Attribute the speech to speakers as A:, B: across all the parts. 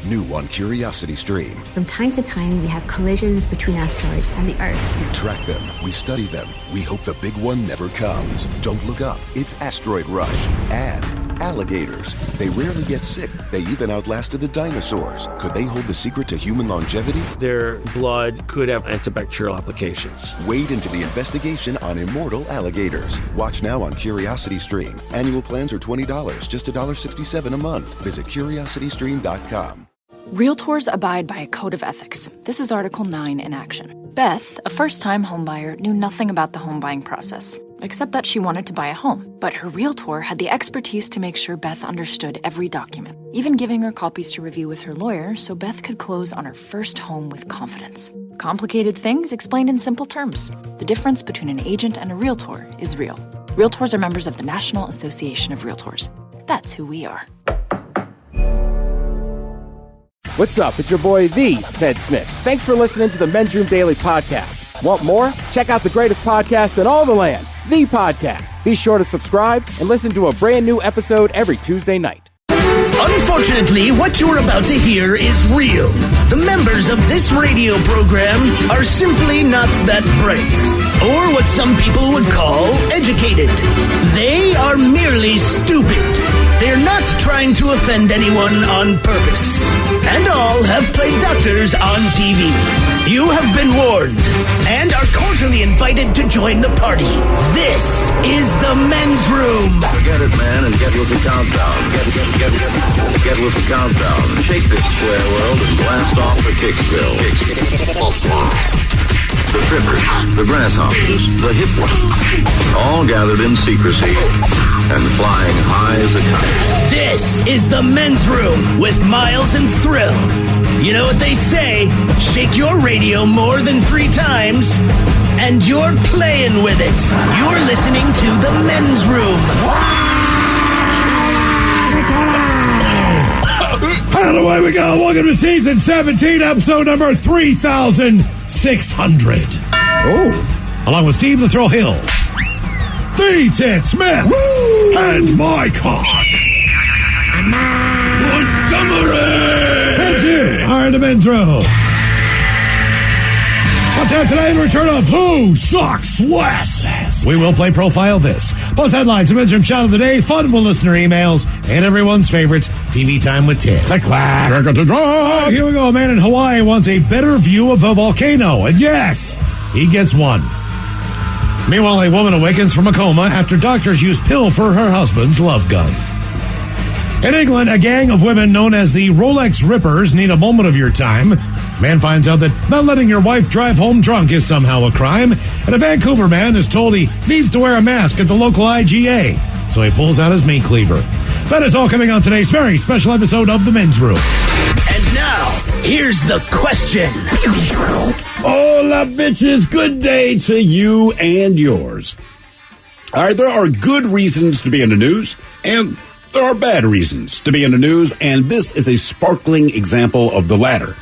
A: New on Curiosity Stream.
B: From time to time, we have collisions between asteroids and the Earth.
A: We track them, we study them, we hope the big one never comes. Don't look up, it's Asteroid Rush. And alligators. They rarely get sick. They even outlasted the dinosaurs. Could they hold the secret to human longevity?
C: Their blood could have antibacterial applications.
A: Wade into the investigation on immortal alligators. Watch now on Curiosity Stream. Annual plans are $20, just $1.67 a month. Visit curiositystream.com.
D: Realtors abide by a code of ethics. This is Article 9 in action. Beth, a first-time homebuyer, knew nothing about the home buying process, except that she wanted to buy a home. But her realtor had the expertise to make sure Beth understood every document, even giving her copies to review with her lawyer so Beth could close on her first home with confidence. Complicated things explained in simple terms. The difference between an agent and a realtor is real. Realtors are members of the National Association of Realtors. That's who we are.
E: What's up? It's your boy, the Ted Smith. Thanks for listening to the Men's Room Daily Podcast. Want more? Check out the greatest podcast in all the land, The Podcast. Be sure to subscribe and listen to a brand new episode every Tuesday night.
F: Unfortunately, what you're about to hear is real. The members of this radio program are simply not that bright, or what some people would call educated. They are merely stupid. They're not trying to offend anyone on purpose. And all have played doctors on TV. You have been warned and are cordially invited to join the party. This is the Men's Room.
G: Forget it, man, and get with the countdown. Get with the countdown. Shake this square world and blast off for Kicksville. The trippers, the grasshoppers, the hip ones, all gathered in secrecy and flying high as a kite.
F: This is the Men's Room with Miles and Thrill. You know what they say, shake your radio more than 3 times, and you're playing with it. You're listening to the Men's Room.
H: And away we go. Welcome to season 17, episode number 3600. Oh. Along with Steve the Thrill Hill, the Ted Smith, and my cock, Montgomery. And you are the Men's Room. What's out today in return of Who Sucks Less? We will play Profile This, plus headlines, the Men's Room Shot of the Day, fun with listener emails, and everyone's favorite, TV Time with Ted. Here we go. A man in Hawaii wants a better view of a volcano, and yes, he gets one. Meanwhile, a woman awakens from a coma after doctors use pill for her husband's love gun. In England, a gang of women known as the Rolex Rippers need a moment of your time. Man finds out that not letting your wife drive home drunk is somehow a crime, and a Vancouver man is told he needs to wear a mask at the local IGA, so he pulls out his meat cleaver. That is all coming on today's very special episode of The Men's Room.
F: And now, here's the question.
H: Hola, bitches. Good day to you and yours. All right, there are good reasons to be in the news, and there are bad reasons to be in the news, and this is a sparkling example of the latter.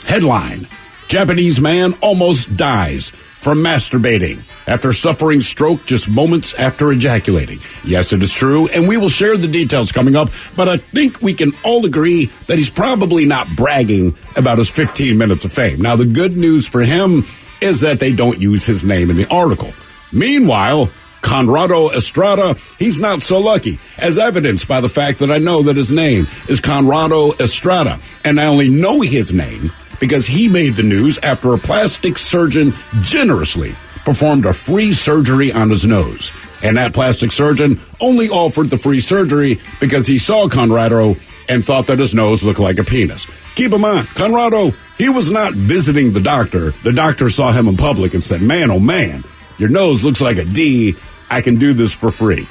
H: Headline: Japanese man almost dies from masturbating after suffering stroke just moments after ejaculating. Yes, it is true, and we will share the details coming up, but I think we can all agree that he's probably not bragging about his 15 minutes of fame. Now, the good news for him is that they don't use his name in the article. Meanwhile, Conrado Estrada, he's not so lucky, as evidenced by the fact that I know that his name is Conrado Estrada, and I only know his name because he made the news after a plastic surgeon generously performed a free surgery on his nose. And that plastic surgeon only offered the free surgery because he saw Conrado and thought that his nose looked like a penis. Keep in mind, Conrado, he was not visiting the doctor. The doctor saw him in public and said, "Man, oh man, your nose looks like a D. I can do this for free."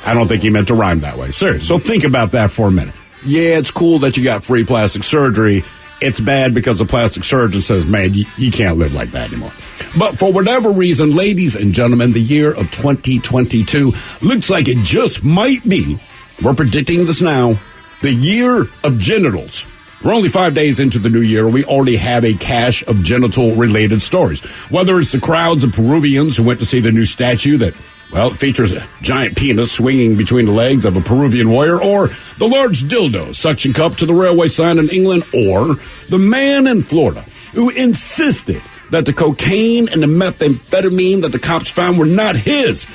H: I don't think he meant to rhyme that way. Seriously. So think about that for a minute. Yeah, it's cool that you got free plastic surgery. It's bad because the plastic surgeon says, man, you can't live like that anymore. But for whatever reason, ladies and gentlemen, the year of 2022 looks like it just might be, we're predicting this now, the year of genitals. We're only 5 days into the new year. We already have a cache of genital-related stories. Whether it's the crowds of Peruvians who went to see the new statue that Well, it features a giant penis swinging between the legs of a Peruvian warrior, or the large dildo suction cup to the railway sign in England, or the man in Florida who insisted that the cocaine and the methamphetamine that the cops found were not his,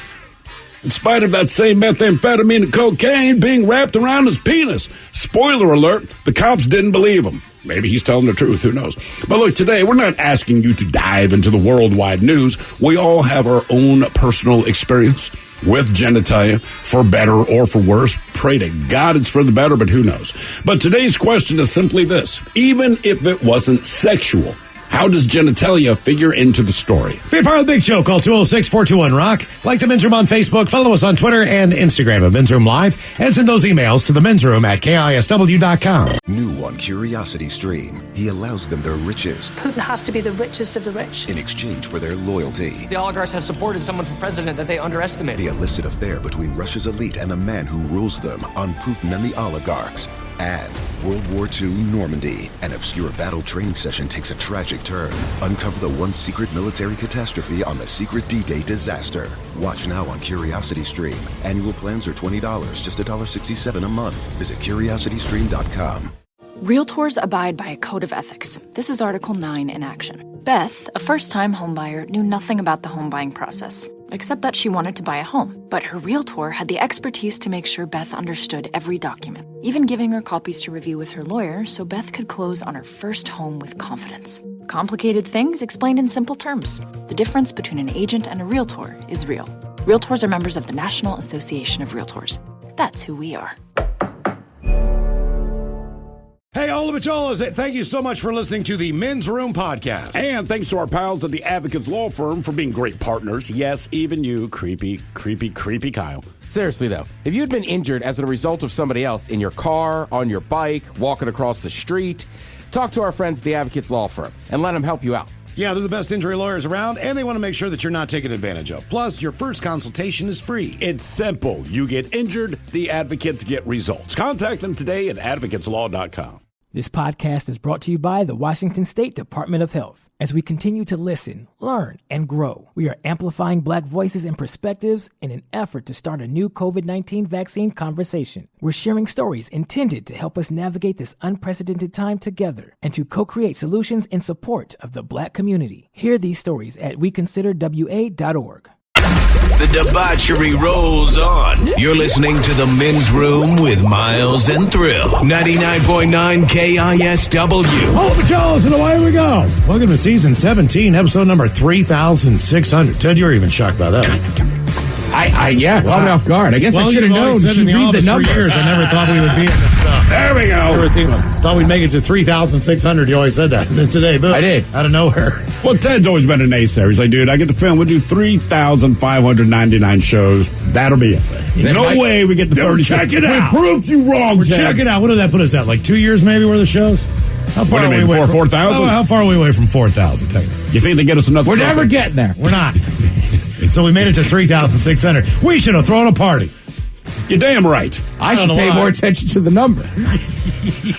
H: in spite of that same methamphetamine and cocaine being wrapped around his penis. Spoiler alert, the cops didn't believe him. Maybe he's telling the truth, who knows? But look, today we're not asking you to dive into the worldwide news. We all have our own personal experience with genitalia, for better or for worse. Pray to God it's for the better, but who knows? But today's question is simply this. Even if it wasn't sexual, how does genitalia figure into the story?
I: Be a part of the big show. Call 206-421-ROCK. Like the Men's Room on Facebook. Follow us on Twitter and Instagram at Men's Room Live. And send those emails to the Men's Room at KISW.com.
A: New on Curiosity Stream, he allows them their riches
J: Putin has to be the richest of the rich.
A: in exchange for their loyalty.
K: The oligarchs have supported someone for president that they underestimate.
A: The illicit affair between Russia's elite and the man who rules them on Putin and the oligarchs. And World War II Normandy, an obscure battle training session takes a tragic turn. Uncover the one secret military catastrophe on the secret D-Day disaster. Watch now on Curiosity Stream. Annual plans are $20, just $1.67 a month. Visit curiositystream.com.
D: Realtors abide by a code of ethics. This is Article 9 in action. Beth, a first-time homebuyer, knew nothing about the home buying process, except that she wanted to buy a home. But her realtor had the expertise to make sure Beth understood every document, even giving her copies to review with her lawyer so Beth could close on her first home with confidence. Complicated things explained in simple terms. The difference between an agent and a realtor is real. Realtors are members of the National Association of Realtors. That's who we are.
I: Hey, all of it, thank you so much for listening to the Men's Room podcast.
H: And thanks to our pals at the Advocates Law Firm for being great partners. Yes, even you, creepy Kyle.
E: Seriously, though, if you'd been injured as a result of somebody else in your car, on your bike, walking across the street, talk to our friends at the Advocates Law Firm and let them help you out.
I: Yeah, they're the best injury lawyers around, and they want to make sure that you're not taken advantage of. Plus, your first consultation is free.
H: It's simple. You get injured, the advocates get results. Contact them today at advocateslaw.com.
L: This podcast is brought to you by the Washington State Department of Health. As we continue to listen, learn, and grow, we are amplifying Black voices and perspectives in an effort to start a new COVID-19 vaccine conversation. We're sharing stories intended to help us navigate this unprecedented time together and to co-create solutions in support of the Black community. Hear these stories at weconsiderwa.org.
F: The debauchery rolls on. You're listening to The Men's Room with Miles and Thrill. 99.9 KISW.
I: All the Jones, and away we go. Welcome to season 17, episode number 3,600. Ted, you're even shocked by that.
E: Yeah, caught me off guard. I guess I should have known. She read the number.
I: For years, I never thought we would be in this stuff.
H: There we go.
I: Thought we'd make it to 3,600. You always said that. And then today, boom.
E: I did.
I: Out of nowhere.
H: Well, Ted's always been an naysayer. He's like, dude, I get the film. We'll do 3,599 shows. That'll be it. No way we get to 30. Check it out. We proved you wrong, Ted.
I: Check it out. What did that put us at? Like 2 years maybe worth of shows? How far
H: are we away from 4,000?
I: How far are we away from 4,000?
H: You think they get us another
E: We're
H: trophy?
E: never getting there.
I: We're not. So we made it to 3,600. We should have thrown a party.
H: You're damn right.
E: I should pay more attention to the number.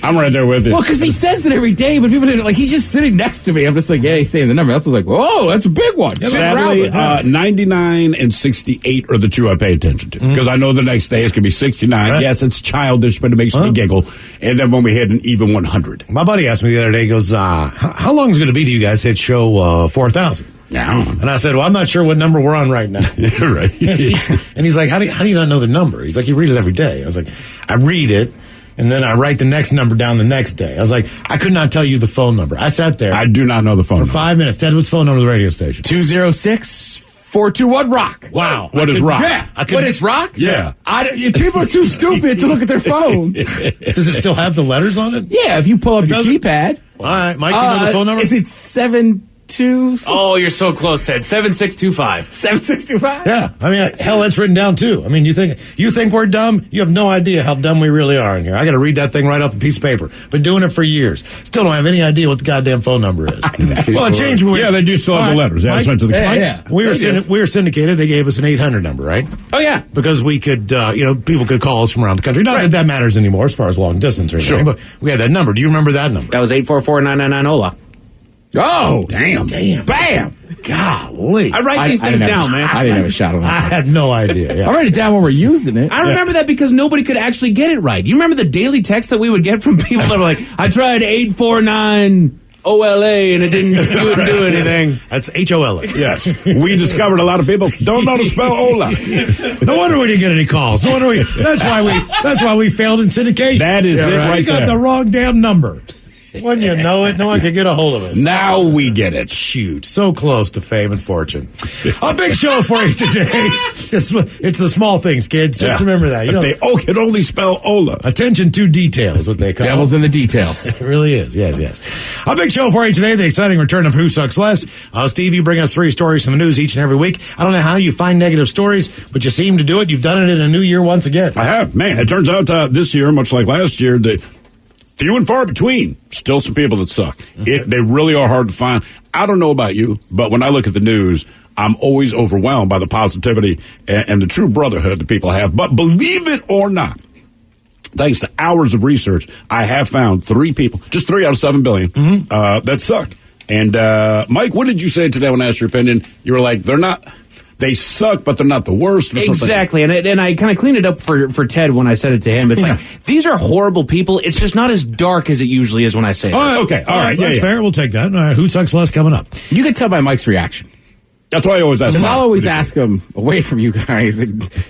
H: I'm right there with you.
E: Well, because he says it every day, but people didn't, like, he's just sitting next to me. I'm just like, yeah, he's saying the number. That's what's like, whoa, that's a big one.
H: Sadly, 99 and 68 are the two I pay attention to. Because I know the next day it's going to be 69. Right. Yes, it's childish, but it makes me giggle. And then when we hit an even 100.
I: My buddy asked me the other day, he goes, how long is it going to be till you guys hit show 4,000?
H: Yeah.
I: And I said, well, I'm not sure what number we're on right now.
H: Right.
I: And he's like, how do you not know the number? He's like, you read it every day. I was like, I read it, and then I write the next number down the next day. I was like, I could not tell you the phone number. I sat there.
H: I do not know the phone number.
I: For 5 minutes. Ted, what's the phone number of the radio station?
E: 206-421-ROCK.
H: Wow. What is rock?
E: Yeah. What is rock?
H: Yeah.
E: People are too stupid to look at their phone.
I: Does it still have the letters on it?
E: Yeah, if you pull up your keypad.
I: All right. Mike, you know the phone number?
E: Is it 7...
K: Oh, you're so close, Ted. 7625.
E: 7625?
I: Yeah. I mean, hell, that's written down, too. I mean, you think we're dumb? You have no idea how dumb we really are in here. I got to read that thing right off a piece of paper. Been doing it for years. Still don't have any idea what the goddamn phone number is. Well, it changed.
H: Yeah, they do still have the letters. Yeah, I just went to the
I: We were syndicated. They gave us an 800 number, right?
K: Oh, yeah.
I: Because we could, people could call us from around the country. Not that matters anymore as far as long distance or anything, but we had that number. Do you remember that number?
K: That was 844-999-OLA.
E: Oh,
H: damn.
E: Bam.
I: Golly.
K: I write these things down, man.
E: I didn't have a shot on that.
I: I had no idea. Yeah.
E: I write it down when we're using it.
K: I remember that because nobody could actually get it right. You remember the daily text that we would get from people that were like, I tried 849 OLA and it didn't do anything.
I: That's HOLA.
H: Yes. We discovered a lot of people don't know to spell Ola.
I: No wonder we didn't get any calls. No wonder that's why we failed in syndication.
H: That is it right
I: We got
H: there.
I: the wrong damn number. When you know it, no one can get a hold of us.
H: Now we get it.
I: Shoot, so close to fame and fortune. A big show for you today. It's the small things, kids. Just remember that.
H: They can only spell Ola.
I: Attention to details, what they call
E: Devil's in the details.
I: It really is. Yes. A big show for you today. The exciting return of Who Sucks Less. Steve, you bring us 3 stories from the news each and every week. I don't know how you find negative stories, but you seem to do it. You've done it in a new year once again.
H: I have. Man, it turns out this year, much like last year, that few and far between. Still some people that suck.
I: Okay.
H: They really are hard to find. I don't know about you, but when I look at the news, I'm always overwhelmed by the positivity and the true brotherhood that people have. But believe it or not, thanks to hours of research, I have found 3 people, just 3 out of 7 billion, that suck. And Mike, what did you say today when I asked your opinion? You were like, they suck, but they're not the worst. Or
K: exactly, and I kind of cleaned it up for Ted when I said it to him. It's like, these are horrible people. It's just not as dark as it usually is when I say it.
H: Oh, okay, all right.
I: That's fair. We'll take that. All right, Who Sucks Less coming up.
E: You can tell by Mike's reaction.
H: That's why I always ask.
E: Because I'll always ask him away from you guys,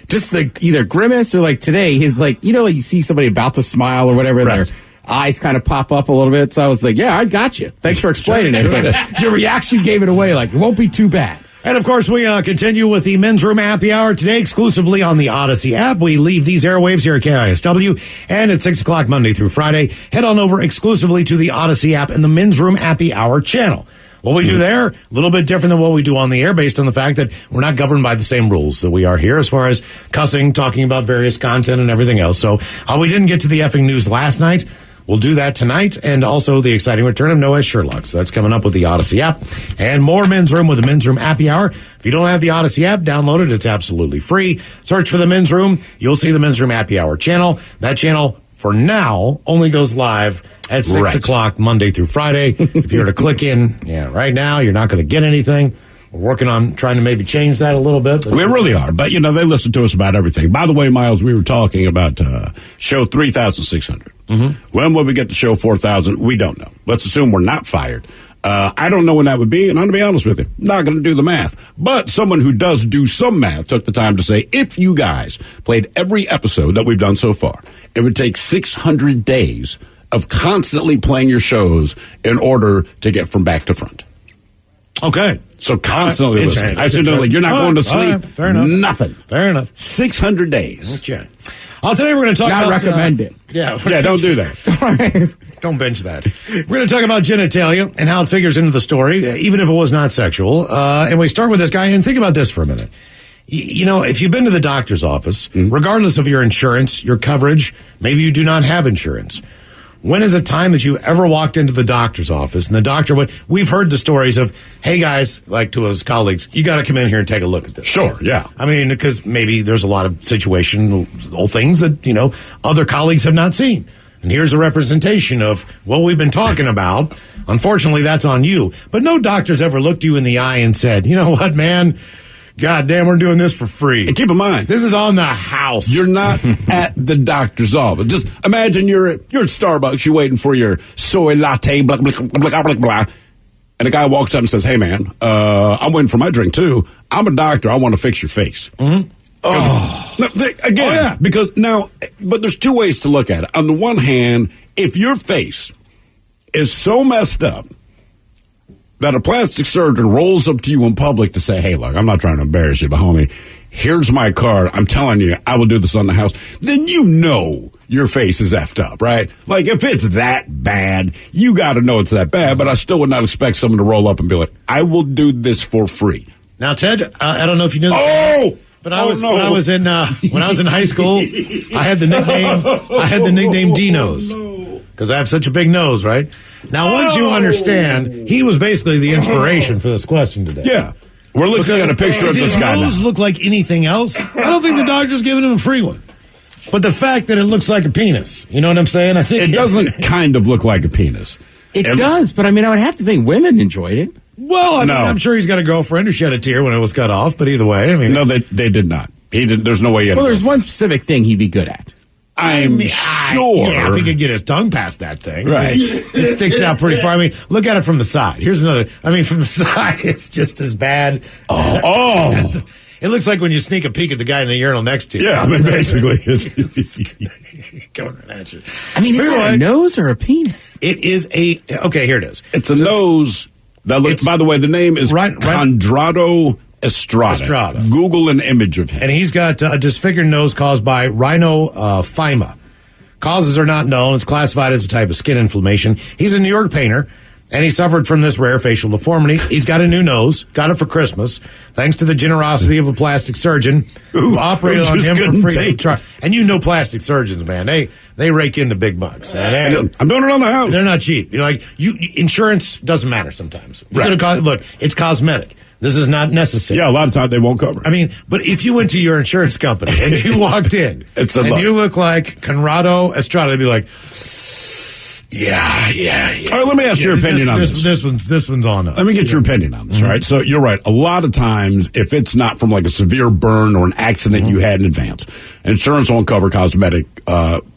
E: just either grimace or like today, his like you see somebody about to smile or whatever,
H: right.
E: Their eyes kind of pop up a little bit. So I was like, yeah, I got you. Thanks for explaining it. But your reaction gave it away. Like, it won't be too bad.
I: And, of course, we continue with the Men's Room Happy Hour today exclusively on the Odyssey app. We leave these airwaves here at KISW, and at 6 o'clock Monday through Friday, head on over exclusively to the Odyssey app and the Men's Room Happy Hour channel. What we do there, a little bit different than what we do on the air based on the fact that we're not governed by the same rules that we are here as far as cussing, talking about various content, and everything else. So we didn't get to the effing news last night. We'll do that tonight, and also the exciting return of Noah Sherlock. So that's coming up with the Odyssey app. And more Men's Room with the Men's Room Happy Hour. If you don't have the Odyssey app, download it. It's absolutely free. Search for the Men's Room. You'll see the Men's Room Happy Hour channel. That channel, for now, only goes live at 6 o'clock Monday through Friday. If you were to click in, right now, you're not going to get anything. We're working on trying to maybe change that a little bit.
H: We really are. But, they listen to us about everything. By the way, Miles, we were talking about show 3,600. Mm-hmm. When will we get to show 4,000? We don't know. Let's assume we're not fired. I don't know when that would be, and I'm going to be honest with you. Not going to do the math. But someone who does do some math took the time to say, if you guys played every episode that we've done so far, it would take 600 days of constantly playing your shows in order to get from back to front.
I: Okay.
H: So constantly listening. I said, you're not going to sleep.
I: Fair enough.
H: Nothing.
I: Fair enough.
H: 600 days.
I: Okay. Today we're going to talk about...
E: Not recommend it.
H: Yeah, don't do that.
I: Don't bench that. We're going to talk about genitalia and how it figures into the story, even if it was not sexual. And we start with this guy, and think about this for a minute. If you've been to the doctor's office, regardless of your insurance, your coverage, maybe you do not have insurance. When is a time that you ever walked into the doctor's office and the doctor went, we've heard the stories of, hey guys, like to his colleagues, you got to come in here and take a look at this.
H: Sure, yeah.
I: I mean, because maybe there's a lot of situational things that, other colleagues have not seen. And here's a representation of what we've been talking about. Unfortunately, that's on you. But no doctor's ever looked you in the eye and said, you know what, man? God damn, we're doing this for free.
H: And keep in mind,
I: this is on the house.
H: You're not at the doctor's office. Just imagine you're at Starbucks, you're waiting for your soy latte, blah, blah, blah, blah, blah, blah. And a guy walks up and says, hey, man, I'm waiting for my drink, too. I'm a doctor. I want to fix your face.
I: Mm-hmm.
H: But there's 2 ways to look at it. On the one hand, if your face is so messed up that a plastic surgeon rolls up to you in public to say, hey, look, I'm not trying to embarrass you, but homie, here's my card. I'm telling you, I will do this on the house. Then your face is effed up, right? Like, if it's that bad, you got to know it's that bad, but I still would not expect someone to roll up and be like, I will do this for free.
I: Now, Ted, I don't know if you knew this. But when I was in high school, I had the nickname D-Nose. Because I have such a big nose, right? Now, once you understand, he was basically the inspiration for this question today.
H: Yeah. We're looking at a picture of this guy now.
I: If his nose looked like anything else, I don't think the doctor's giving him a free one. But the fact that it looks like a penis, you know what I'm saying? I think
H: it doesn't kind of look like a penis.
E: It does, but I would have to think women enjoyed it.
I: Well, I mean, I'm sure he's got a girlfriend who shed a tear when it was cut off, but either way, I mean...
H: No, they did not. He did. There's no way he had.
E: Well, there's one specific thing he'd be good at.
H: I'm sure.
I: Yeah, if he could get his tongue past that thing.
H: Right.
I: I mean, it sticks out pretty far. I mean, look at it from the side. Here's another. I mean, from the side, it's just as bad.
H: Oh.
I: It looks like when you sneak a peek at the guy in the urinal next to you.
H: Yeah, I mean, basically. It's
I: going right at you.
E: I mean, is it a nose or a penis?
I: It is a... Okay, here it is.
H: It's a nose. That looks, by the way, the name is Condrado Estrada. Google an image of him.
I: And he's got a disfigured nose caused by rhinophyma. Causes are not known. It's classified as a type of skin inflammation. He's a New York painter, and he suffered from this rare facial deformity. He's got a new nose. Got it for Christmas, thanks to the generosity of a plastic surgeon who operated on him for free. And you know plastic surgeons, man. They rake in the big bucks, man.
H: I'm doing it on the house.
I: They're not cheap. You know, like insurance doesn't matter sometimes. Right. Look, it's cosmetic. This is not necessary.
H: Yeah, a lot of times they won't cover.
I: I mean, but if you went to your insurance company and you walked in and you look like Conrado Estrada, they'd be like, yeah.
H: All right, let me ask your opinion on this.
I: This one's on us.
H: Let me get your opinion on this, all right? So you're right. A lot of times, if it's not from like a severe burn or an accident you had in advance, insurance won't cover cosmetic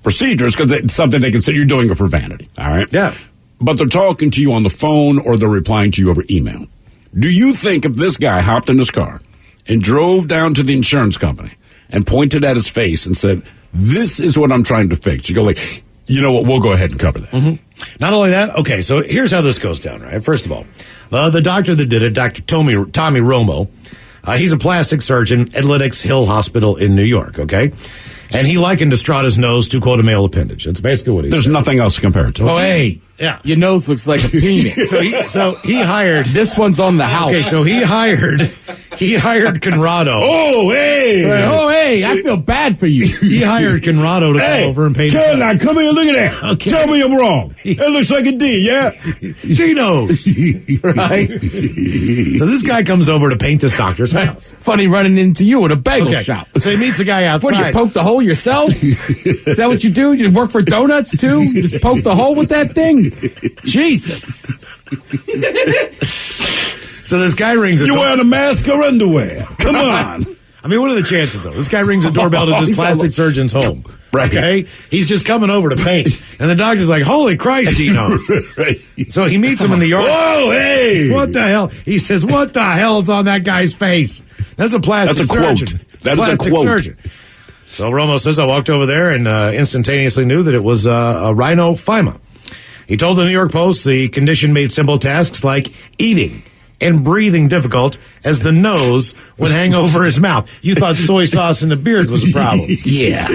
H: procedures because it's something they consider you're doing it for vanity, all right?
I: Yeah.
H: But they're talking to you on the phone or they're replying to you over email. Do you think if this guy hopped in his car and drove down to the insurance company and pointed at his face and said, this is what I'm trying to fix, you go like, you know what, we'll go ahead and cover that.
I: Mm-hmm. Not only that, okay, so here's how this goes down, right? First of all, the doctor that did it, Dr. Tommy Romo, he's a plastic surgeon at Lenox Hill Hospital in New York, okay? And he likened Estrada's nose to, quote, a male appendage. That's basically what he said.
H: There's nothing else to compare it to.
I: Oh, hey. Yeah.
E: Your nose looks like a penis.
I: so he hired...
E: This one's on the house.
I: Okay, so he hired Conrado.
H: Oh, hey.
E: I feel bad for you.
I: He hired Conrado to come over and pay the bill.
H: Now, come here, look at that. Okay. Tell me I'm wrong. That looks like a D, yeah?
I: D-nose. Right? So this guy comes over to paint this doctor's house.
E: Funny running into you at a bagel shop.
I: So he meets a guy outside.
E: What, you poke the hole yourself? Is that what you do? You work for donuts, too? You just poke the hole with that thing? Jesus.
I: So this guy rings a
H: You wearing a mask or underwear? Come on.
I: I mean, what are the chances, though? This guy rings a doorbell to this plastic surgeon's home.
H: Right.
I: Okay? He's just coming over to paint. And the doctor's like, holy Christ, he knows.
H: Right.
I: So he meets him in the yard.
H: Whoa, hey!
I: What the hell? He says, what the hell is on that guy's face? That's a plastic surgeon.
H: That is a quote.
I: Surgeon. So Romo says, I walked over there and instantaneously knew that it was a rhinophyma. He told the New York Post the condition made simple tasks like eating and breathing difficult as the nose would hang over his mouth. You thought soy sauce in the beard was a problem.
E: Yeah.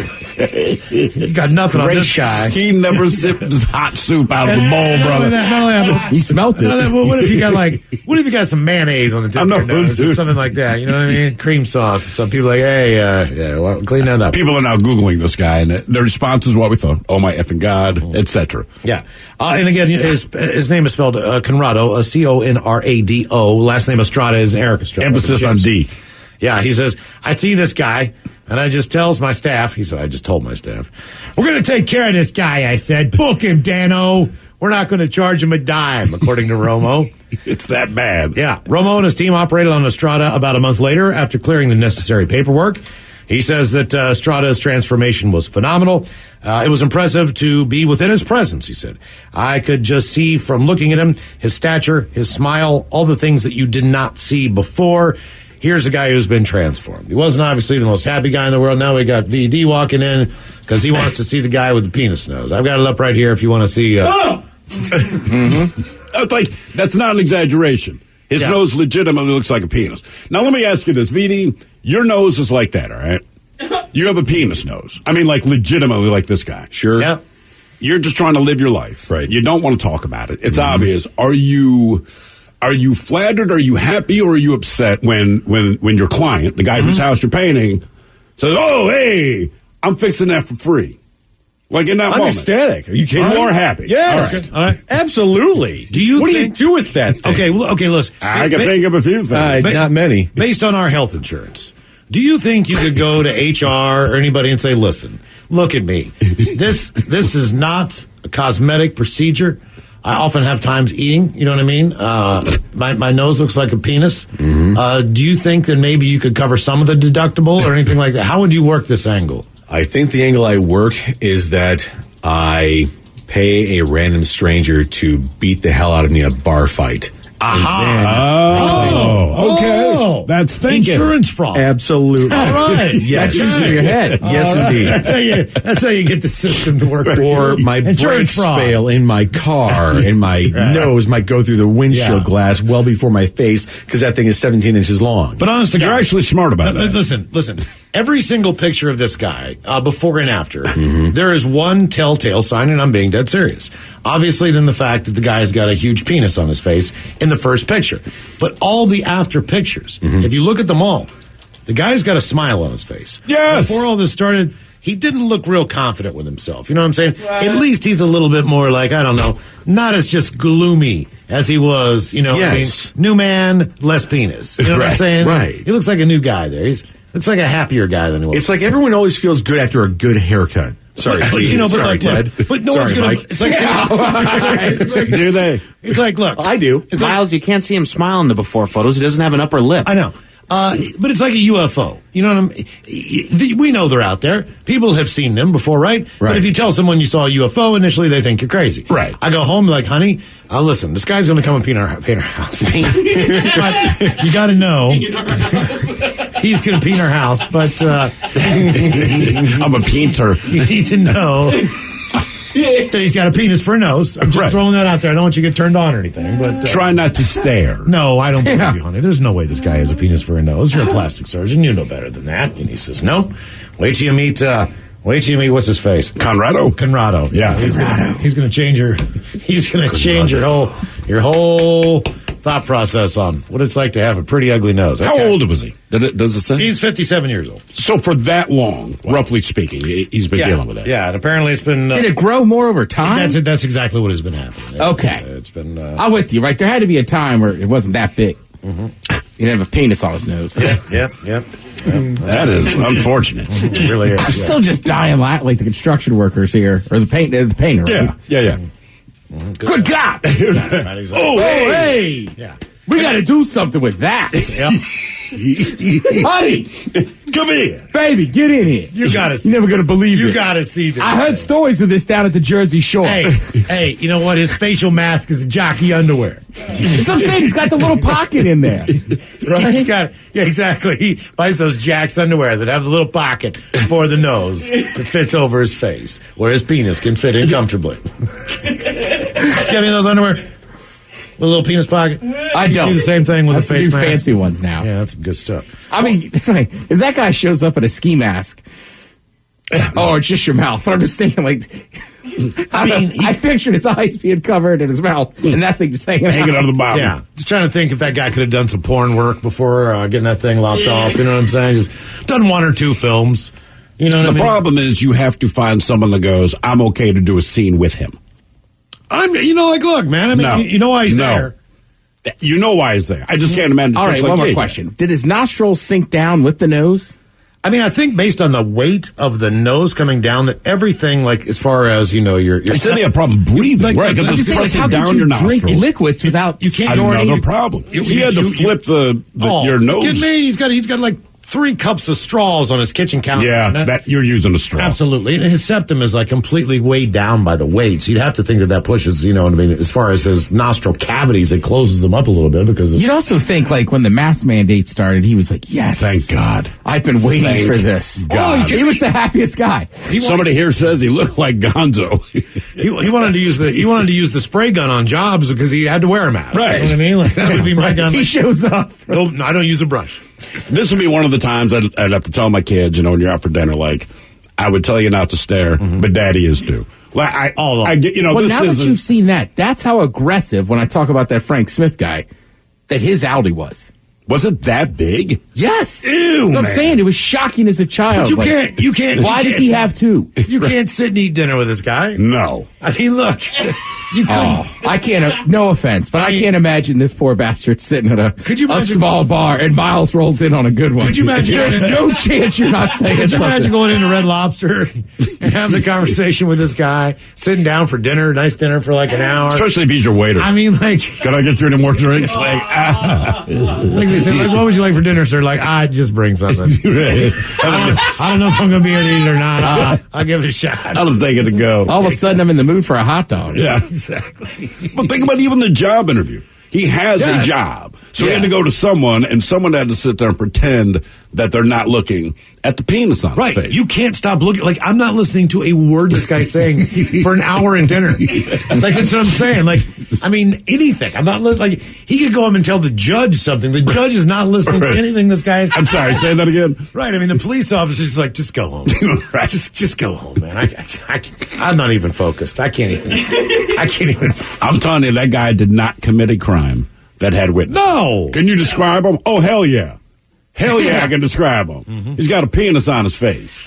I: You got nothing on this guy.
H: He never sipped his hot soup out of the bowl, brother.
I: Not only that,
E: he smelt it.
I: What if you got some mayonnaise on the tip of your nose or something like that? You know what I mean? Cream sauce. Some people are like, hey, well, clean that up.
H: People are now Googling this guy, and their response is what we thought. Oh, my effing God, etc.
I: Yeah. And again, his name is spelled Conrado, Conrado. Last name Estrada is Eric Estrada.
H: Emphasis on D.
I: Yeah, he says, I see this guy, and I just tells my staff. He said, I just told my staff, we're going to take care of this guy, I said. Book him, Dano. We're not going to charge him a dime, according to Romo.
H: It's that bad.
I: Yeah. Romo and his team operated on Estrada about a month later after clearing the necessary paperwork. He says that Estrada's transformation was phenomenal. It was impressive to be within his presence, he said. I could just see from looking at him, his stature, his smile, all the things that you did not see before. Here's a guy who's been transformed. He wasn't obviously the most happy guy in the world. Now we got VD walking in because he wants to see the guy with the penis nose. I've got it up right here if you want to see.
H: It's like, that's not an exaggeration. His nose legitimately looks like a penis. Now, let me ask you this, VD. Your nose is like that, all right? You have a penis nose. I mean, like, legitimately like this guy.
E: Sure.
I: Yeah.
H: You're just trying to live your life.
E: Right.
H: You don't want to talk about it. It's obvious. Are you flattered? Are you happy? Or are you upset when your client, the guy whose house you're painting, says, oh, hey, I'm fixing that for free? Like in that moment.
E: I'm ecstatic. Are you kidding me?
H: You are happy.
E: Yes.
H: All right.
E: Absolutely.
I: Do you
E: what do you do with that thing?
I: Okay, listen.
H: I can think of a few things.
E: Not many.
I: Based on our health insurance, do you think you could go to HR or anybody and say, listen, look at me. This is not a cosmetic procedure. I often have times eating, you know what I mean? My nose looks like a penis.
H: Mm-hmm.
I: Do you think that maybe you could cover some of the deductible or anything like that? How would you work this angle?
M: I think the angle I work is that I pay a random stranger to beat the hell out of me in a bar fight.
H: Okay. That's thinking.
I: Insurance fraud.
M: Absolutely.
I: All right.
M: Yes.
E: That's using your head.
M: Yes, indeed.
I: That's how you get the system to work.
M: Or my
I: Insurance
M: brakes
I: fraud.
M: fail in my car, and my nose might go through the windshield glass well before my face because that thing is 17 inches long.
I: But honestly,
H: You're actually smart about that.
I: Listen. Every single picture of this guy, before and after, there is one telltale sign, and I'm being dead serious. Obviously, then the fact that the guy's got a huge penis on his face in the first picture. But all the after pictures, if you look at them all, the guy's got a smile on his face.
H: Yes.
I: Before all this started, he didn't look real confident with himself. You know what I'm saying? At least he's a little bit more like, I don't know, not as just gloomy as he was, you know what I mean? New man, less penis. You know what I'm saying?
M: Right.
I: He looks like a new guy there. Looks like a happier guy than he was.
M: It's like everyone always feels good after a good haircut. Sorry,
I: Sorry, Ted. But no one's gonna.
M: Mike.
I: It's like,
H: Do they?
I: It's like, look,
M: I do.
I: It's
K: Miles, you can't see him smile in the before photos. He doesn't have an upper lip.
I: I know. But it's like a UFO. You know what I mean? We know they're out there. People have seen them before, right? But if you tell someone you saw a UFO, initially they think you're crazy.
H: Right.
I: I go home like, honey, listen, this guy's going to come and paint our house. But you got to know he's going to paint our house. But
H: I'm a painter.
I: You need to know that he's got a penis for a nose. I'm just throwing that out there. I don't want you to get turned on or anything. But
H: try not to stare.
I: No, I don't believe you, honey. There's no way this guy has a penis for a nose. You're a plastic surgeon. You know better than that. And he says, no. Wait till you meet, what's his face? Conrado.
H: Yeah,
I: He's going to change your whole thought process on what it's like to have a pretty ugly nose.
H: How old was he?
M: Does it say?
I: He's 57 years old.
H: So for that long, roughly speaking, he's been dealing with that.
I: Yeah, and apparently it's been...
E: Did it grow more over time?
I: That's exactly what has been happening.
E: It's
I: been...
E: I'm with you, right? There had to be a time where it wasn't that big. He didn't have a penis on his nose.
I: Yeah.
H: That is unfortunate.
I: It really is.
E: I'm still just dying like the construction workers here, or the painter. Right?
H: Yeah.
E: Good God! Hey!
I: Yeah.
E: We got to do something with that. Honey,
H: come here,
E: baby, get in here.
I: You gotta see.
E: You're never gonna believe this.
I: You gotta see this.
E: I heard stories of this down at the Jersey Shore.
I: Hey, you know what? His facial mask is jockey underwear.
E: That's what I'm saying. He's got the little pocket in there. Right?
I: He's got, exactly. He buys those Jack's underwear that have the little pocket for the nose that fits over his face, where his penis can fit in comfortably. You have any of those underwear? With a little penis pocket?
E: I don't.
I: Do the same thing with
E: That's
I: a face mask.
E: fancy ones now.
I: Yeah, that's some good stuff.
E: I mean, if that guy shows up in a ski mask, it's just your mouth. But I'm just thinking, I pictured his eyes being covered and his mouth, and that thing just hanging
H: out of the bottom.
I: Yeah, just trying to think if that guy could have done some porn work before getting that thing lopped off. You know what I'm saying? Just done one or two films. You know what I mean?
H: The problem is you have to find someone that goes, I'm okay to do a scene with him.
I: Look, man. I mean, you know why he's there.
H: You know why he's there. I just can't imagine.
E: All right, one more question. Did his nostrils sink down with the nose?
I: I mean, I think based on the weight of the nose coming down, that everything, as far as, your...
H: I said they have a problem breathing, right? Because it's pressing down your nostrils.
E: Drink liquids without
I: you can't
E: snorting?
H: Another problem. He had to flip your nose.
I: Kidding me? He's got 3 cups of straws on his kitchen counter.
H: Yeah, that you're using a straw.
I: Absolutely. And his septum is completely weighed down by the weight. So you'd have to think that pushes, as far as his nostril cavities, it closes them up a little bit because
E: you'd also think when the mask mandate started, he was like, yes.
H: Thank God.
E: I've been waiting for this.
H: God.
E: He was the happiest guy.
H: Somebody here says he looked like Gonzo.
I: he wanted to use the spray gun on jobs because he had to wear a mask.
H: Right.
I: You know what I mean? That would be my gun.
E: He shows up.
I: No, I don't use a brush.
H: This would be one of the times I'd have to tell my kids, when you're out for dinner, I would tell you not to stare, but Daddy is too. I get,
E: Well,
H: this
E: now that you've seen that's how aggressive, when I talk about that Frank Smith guy, that his Audi was.
H: Was it that big?
E: Yes.
H: Ew,
E: so I'm saying it was shocking as a child.
I: But you can't.
E: Why does he have 2?
I: You can't sit and eat dinner with this guy.
H: No.
I: I mean, look.
E: You couldn't. I can't. No offense, but I can't imagine this poor bastard sitting at a small bar and Miles rolls in on a good one.
I: Could you imagine?
E: There's no chance you're not saying
I: Could you
E: something.
I: imagine going into Red Lobster and having the conversation with this guy, sitting down for dinner, nice dinner for like an hour,
H: especially if he's your waiter.
I: I mean, like,
H: can I get you any more drinks?
I: Like they say, like, what would you like for dinner, sir? Like, I just bring something. I don't know if I'm going to be able to eat it or not. I'll give it a shot.
H: I'll just take it to go.
E: All of a sudden, I'm in the mood for a hot dog.
H: Yeah, exactly. But think about even the job interview. He has a job. So he had to go to someone, and someone had to sit there and pretend that they're not looking at the penis on his face.
I: You can't stop looking. Like, I'm not listening to a word this guy's saying for an hour in dinner. Like, that's what I'm saying. Like, I mean, anything. I'm not like, he could go home and tell the judge something. The judge is not listening to anything this guy is.
H: I'm sorry, say that again.
I: Right. I mean, the police officer's like, just go home. Right. Just go home, man. I'm not even focused. I can't even.
H: I'm telling you, that guy did not commit a crime that had witnesses.
I: No.
H: Can you describe him? Oh, hell yeah. Hell yeah, I can describe him. Mm-hmm. He's got a penis on his face.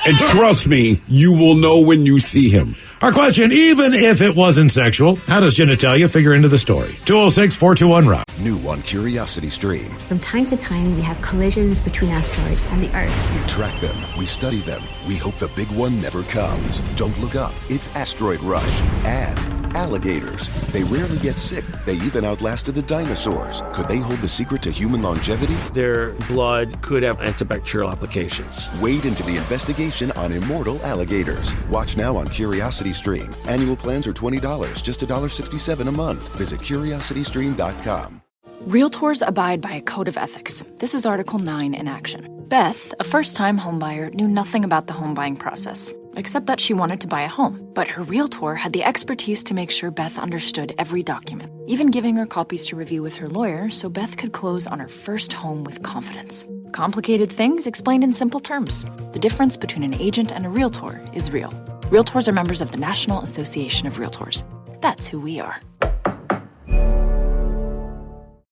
H: And trust me, you will know when you see him.
I: Our question, even if it wasn't sexual, how does genitalia figure into the story? 206-421-ROCK.
A: New on Curiosity Stream.
B: From time to time, we have collisions between asteroids and the Earth.
A: We track them, we study them, we hope the big one never comes. Don't look up, it's Asteroid Rush. And alligators. They rarely get sick. They even outlasted the dinosaurs. Could they hold the secret to human longevity?
C: Their blood could have antibacterial applications.
A: Wade into the investigation on immortal alligators. Watch now on Curiosity Stream. Annual plans are $20, just $1.67 a month. Visit curiositystream.com.
D: Realtors abide by a code of ethics. This is Article 9 in action. Beth, a first-time homebuyer, knew nothing about the home buying process, except that she wanted to buy a home. But her realtor had the expertise to make sure Beth understood every document, even giving her copies to review with her lawyer so Beth could close on her first home with confidence. Complicated things explained in simple terms. The difference between an agent and a realtor is real. Realtors are members of the National Association of Realtors. That's who we are.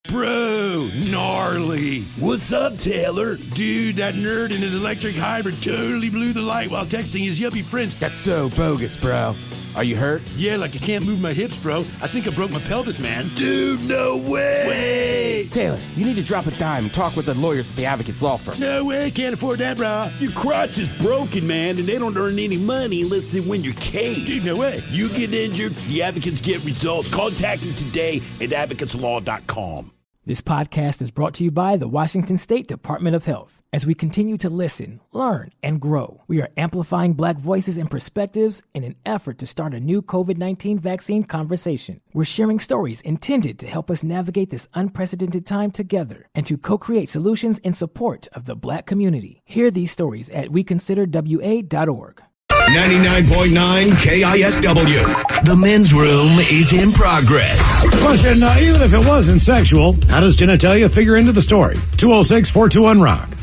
I: Bro, gnarly.
N: What's up, Taylor?
I: Dude, that nerd in his electric hybrid totally blew the light while texting his yuppie friends.
E: That's so bogus, bro. Are you hurt?
I: Yeah, like I can't move my hips, bro. I think I broke my pelvis, man.
N: Dude, no way.
E: Taylor, you need to drop a dime and talk with the lawyers at the Advocates Law Firm.
I: No way, can't afford that, bro.
N: Your crotch is broken, man, and they don't earn any money unless they win your case.
I: Dude, no way.
N: You get injured, the advocates get results. Contact them today at advocateslaw.com.
L: This podcast is brought to you by the Washington State Department of Health. As we continue to listen, learn, and grow, we are amplifying Black voices and perspectives in an effort to start a new COVID-19 vaccine conversation. We're sharing stories intended to help us navigate this unprecedented time together and to co-create solutions in support of the Black community. Hear these stories at weconsiderwa.org.
F: 99.9 KISW. The men's room is in progress.
I: Question, even if it wasn't sexual, how does genitalia figure into the story? 206-421-ROCK.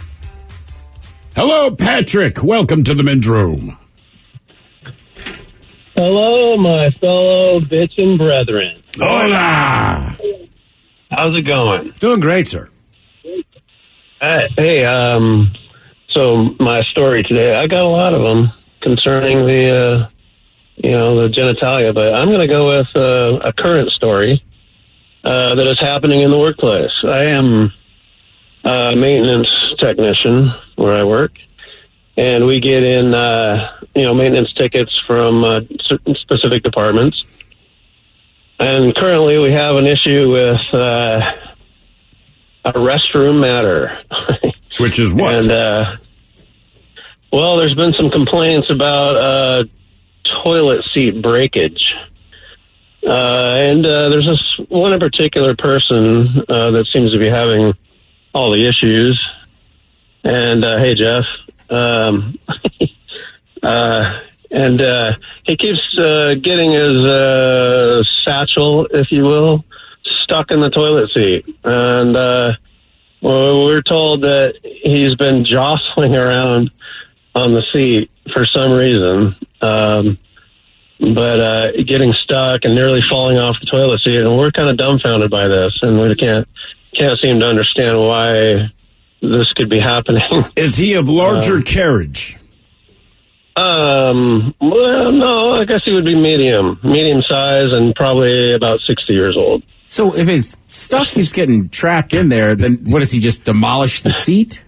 H: Hello, Patrick. Welcome to the men's room.
O: Hello, my fellow bitchin' brethren.
H: Hola.
O: How's it going?
I: Doing great, sir.
O: Hey, so my story today, I got a lot of them concerning the genitalia, but I'm going to go with a current story that is happening in the workplace. I am a maintenance technician where I work, and we get in, maintenance tickets from certain specific departments. And currently we have an issue with a restroom matter.
H: Which is what?
O: And, well, there's been some complaints about toilet seat breakage. And there's this one in particular person that seems to be having all the issues. And, hey, Jeff. And he keeps getting his satchel, if you will, stuck in the toilet seat. And we're told that he's been jostling around on the seat for some reason, but getting stuck and nearly falling off the toilet seat. And we're kind of dumbfounded by this, and we can't seem to understand why this could be happening.
H: Is he of larger carriage?
O: Well, no, I guess he would be medium size, and probably about 60 years old.
E: So if his stuff keeps getting trapped in there, then what, does he just demolish the seat?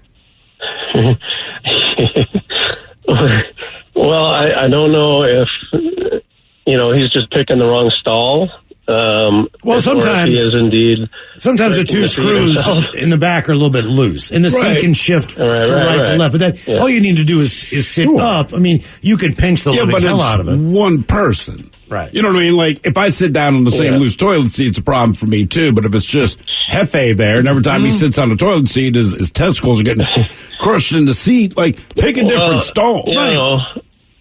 O: Well, I don't know if, he's just picking the wrong stall.
I: Well, sometimes
O: he is indeed.
I: Sometimes the two screws in the back are a little bit loose, and the seat can shift to right to left. But all you need to do is sit up. I mean, you can pinch the living hell out of it.
H: One person,
I: right?
H: You know what I mean? Like if I sit down on the same loose toilet seat, it's a problem for me too. But if it's just Hefe there, and every time he sits on the toilet seat, his testicles are getting crushed in the seat. Like pick a different stall.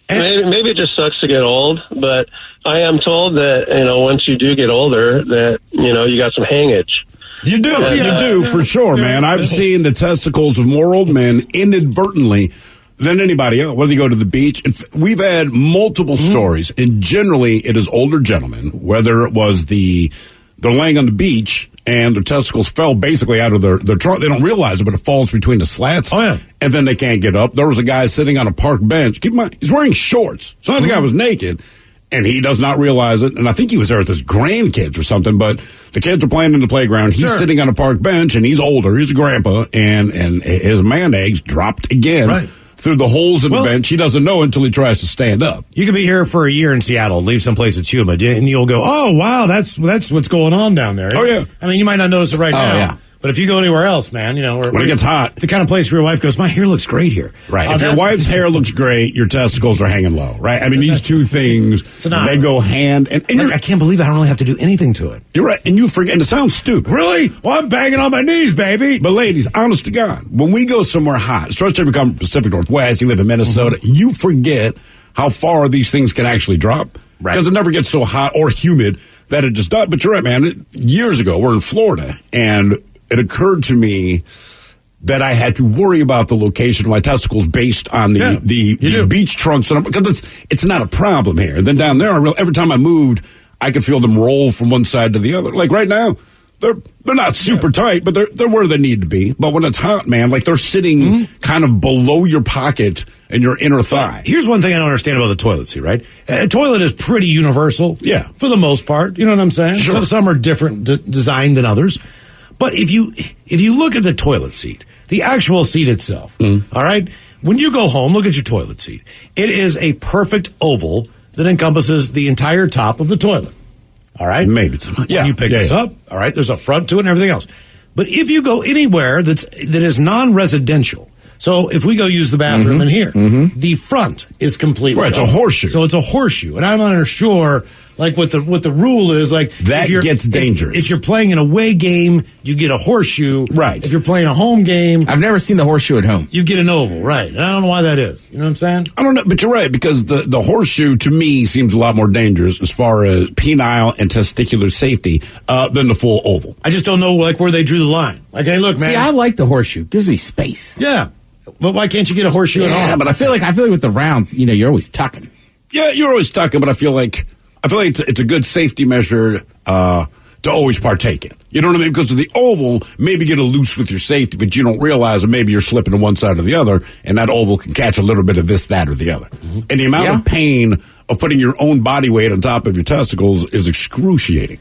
O: Maybe it just sucks to get old, but I am told that, once you do get older, that, you got some hangage.
H: You do. You do, for sure, man. I've seen the testicles of more old men inadvertently than anybody else, whether you go to the beach. We've had multiple stories, and generally it is older gentlemen, whether it was they're laying on the beach and their testicles fell basically out of their trunk. They don't realize it, but it falls between the slats.
I: Oh, yeah.
H: And then they can't get up. There was a guy sitting on a park bench. Keep in mind, he's wearing shorts. So the guy was naked, and he does not realize it. And I think he was there with his grandkids or something, but the kids are playing in the playground. He's sitting on a park bench, and he's older. He's a grandpa, and his man eggs dropped again. Through the holes in the bench. He doesn't know until he tries to stand up.
I: You could be here for a year in Seattle, leave someplace that's humid, and you'll go, oh, wow, that's what's going on down there.
H: Oh, yeah.
I: I mean, you might not notice it right now. Yeah. But if you go anywhere else, man,
H: when it gets hot,
I: the kind of place where your wife goes, my hair looks great here.
H: Right. If your wife's hair looks great, your testicles are hanging low, right? I mean, these two things, they go hand. And
I: I can't believe I don't really have to do anything to it.
H: You're right. And you forget, and it sounds stupid.
I: Really? Well, I'm banging on my knees, baby.
H: But ladies, honest to God, when we go somewhere hot, especially if you come from Pacific Northwest, you live in Minnesota, you forget how far these things can actually drop. Right. Because it never gets so hot or humid that it just does. But you're right, man. Years ago, we're in Florida, and it occurred to me that I had to worry about the location of my testicles based on the beach trunks. Because it's not a problem here. Then down there, every time I moved, I could feel them roll from one side to the other. Like right now, they're not super tight, but they're where they need to be. But when it's hot, man, like they're sitting kind of below your pocket and your inner thigh.
I: Here's one thing I don't understand about the toilet seat, right? A toilet is pretty universal. Yeah. For the most part. You know what I'm saying?
H: Sure.
I: Some are different designed than others. But if you look at the toilet seat, the actual seat itself, all right, when you go home, look at your toilet seat. It is a perfect oval that encompasses the entire top of the toilet. All right?
H: Maybe.
I: You pick this up, all right, there's a front to it and everything else. But if you go anywhere that is non-residential, so if we go use the bathroom in here, the front is completely
H: it's a horseshoe.
I: So it's a horseshoe. And I'm not sure like what the rule is, like
H: that gets dangerous.
I: If you're playing an away game, you get a horseshoe.
H: Right.
I: If you're playing a home game,
E: I've never seen the horseshoe at home.
I: You get an oval, right? And I don't know why that is. You know what I'm saying?
H: I don't know, but you're right, because the horseshoe to me seems a lot more dangerous as far as penile and testicular safety than the full oval.
I: I just don't know like where they drew the line. Like, hey, look, man.
E: See, I like the horseshoe. It gives me space.
I: Yeah. But why can't you get a horseshoe at all?
E: Yeah, but I feel like with the rounds, you're always tucking.
H: Yeah, you're always tucking, but I feel like it's a good safety measure to always partake in. You know what I mean? Because of the oval, maybe get a loose with your safety, but you don't realize that maybe you're slipping to one side or the other, and that oval can catch a little bit of this, that, or the other. And the amount of pain of putting your own body weight on top of your testicles is excruciating.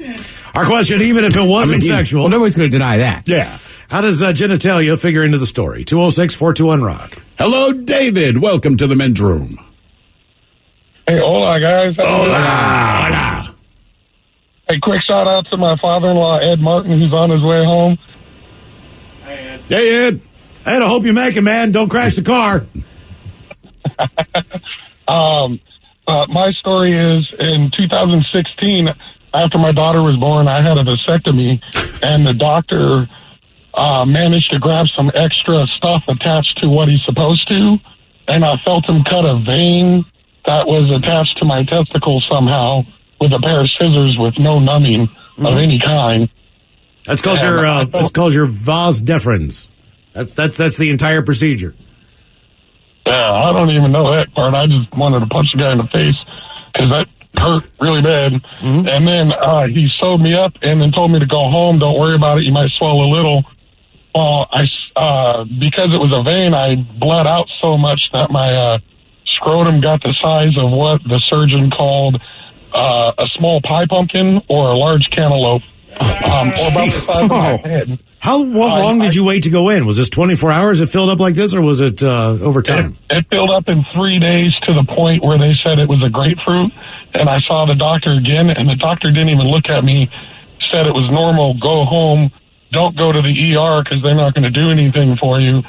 I: Our question, even if it wasn't sexual.
E: Well, nobody's going to deny that.
H: Yeah.
I: How does genitalia figure into the story? 206-421-ROCK.
H: Hello, David. Welcome to the men's room.
P: Hey, hola, guys.
H: Hola.
P: Hey, quick shout out to my father-in-law, Ed Martin. He's on his way home.
H: Hey, Ed.
I: Ed, I hope you make it, man. Don't crash the car.
P: My story is in 2016, after my daughter was born, I had a vasectomy, and the doctor managed to grab some extra stuff attached to what he's supposed to, and I felt him cut a vein that was attached to my testicle somehow with a pair of scissors with no numbing of any kind.
I: That's called your vas deferens. That's the entire procedure.
P: Yeah, I don't even know that part. I just wanted to punch the guy in the face because that hurt really bad. And then he sewed me up and then told me to go home. Don't worry about it. You might swell a little. Well, because it was a vein, I bled out so much that my scrotum got the size of what the surgeon called a small pie pumpkin or a large cantaloupe, or about the size of my head.
I: What long did you wait to go in? Was this 24 hours it filled up like this, or was it over time?
P: It filled up in 3 days to the point where they said it was a grapefruit, and I saw the doctor again, and the doctor didn't even look at me, said it was normal, go home, don't go to the ER because they're not going to do anything for you,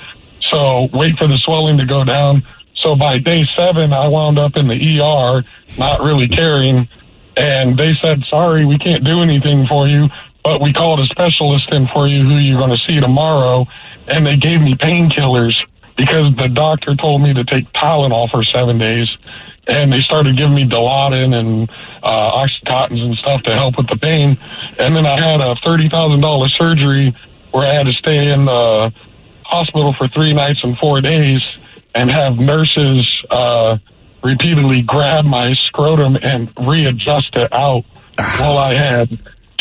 P: so wait for the swelling to go down. So by day 7, I wound up in the ER, not really caring, and they said, sorry, we can't do anything for you, but we called a specialist in for you who you're going to see tomorrow, and they gave me painkillers because the doctor told me to take Tylenol for 7 days, and they started giving me Dilaudid and Oxycontins and stuff to help with the pain, and then I had a $30,000 surgery where I had to stay in the hospital for 3 nights and 4 days and have nurses repeatedly grab my scrotum and readjust it out while I had 2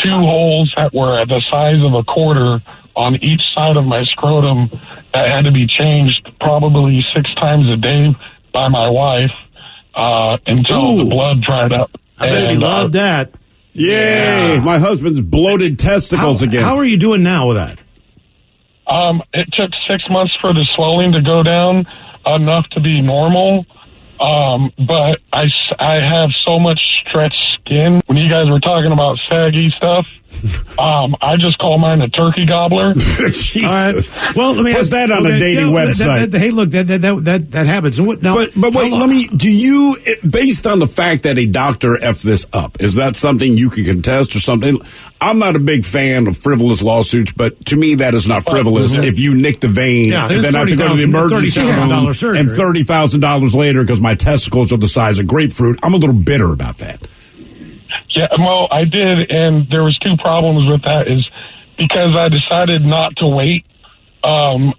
P: holes that were the size of a quarter on each side of my scrotum that had to be changed probably 6 times a day by my wife until the blood dried up.
I: I bet she loved that.
H: Yay! My husband's bloated testicles again.
I: How are you doing now with that?
P: It took 6 months for the swelling to go down enough to be normal. But I have so much stretched skin. When you guys were talking about saggy stuff, I just call mine a turkey gobbler.
H: Jesus.
I: Well, let me
H: put
I: ask,
H: that on a dating website.
I: Hey, look, that happens. What, now,
H: but wait, let me. Do you, based on the fact that a doctor effed this up, is that something you can contest or something? I'm not a big fan of frivolous lawsuits, but to me that is not frivolous. If you nick the vein and then I have to go to the emergency room and $30,000 later because my testicles are the size of grapefruit, I'm a little bitter about that.
P: Yeah, well, I did, and there was 2 problems with that. Is because I decided not to wait, and